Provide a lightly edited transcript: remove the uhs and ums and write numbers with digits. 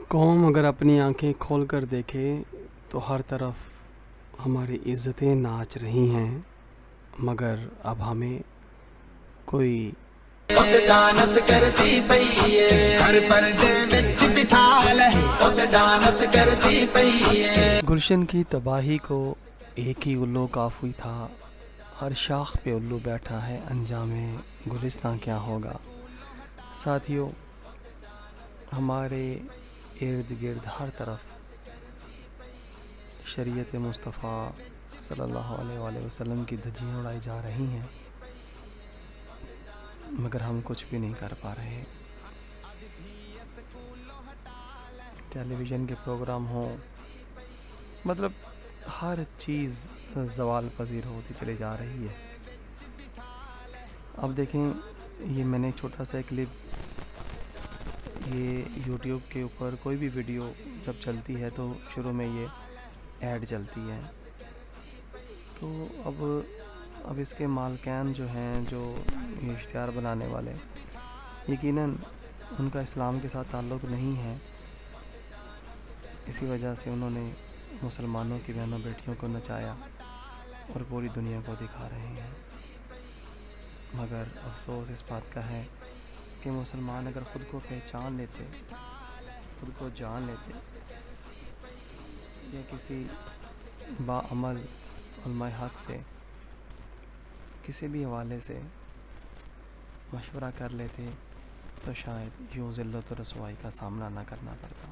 قوم اگر اپنی آنکھیں کھول کر دیکھے تو ہر طرف ہماری عزتیں ناچ رہی ہیں، مگر اب ہمیں کوئی ڈانس کرتی پئی ہے، ہر پردے وچ بٹھا لے ڈانس کرتی پئی ہے۔ گلشن کی تباہی کو ایک ہی الو کافی تھا، ہر شاخ پہ الو بیٹھا ہے، انجام گلستاں کیا ہوگا۔ ساتھیوں، ہمارے ارد گرد ہر طرف شریعت مصطفیٰ صلی اللہ علیہ وآلہ وسلم کی دھجیاں اڑائی جا رہی ہیں، مگر ہم کچھ بھی نہیں کر پا رہے۔ ٹیلی ویژن کے پروگرام ہوں، مطلب ہر چیز زوال پذیر ہوتی چلی جا رہی ہے۔ اب دیکھیں، یہ میں نے چھوٹا سا کلپ، یہ یوٹیوب کے اوپر کوئی بھی ویڈیو جب چلتی ہے تو شروع میں یہ ایڈ چلتی ہے، تو اب اس کے مالکین جو ہیں، جو یہ اشتہار بنانے والے، یقیناً ان کا اسلام کے ساتھ تعلق نہیں ہے، اسی وجہ سے انہوں نے مسلمانوں کی بہنوں بیٹیوں کو نچایا اور پوری دنیا کو دکھا رہے ہیں۔ مگر افسوس اس بات کا ہے کہ مسلمان اگر خود کو پہچان لیتے، خود کو جان لیتے، یا کسی باعمل علماء حق سے کسی بھی حوالے سے مشورہ کر لیتے تو شاید یوں ذلت و رسوائی کا سامنا نہ کرنا پڑتا۔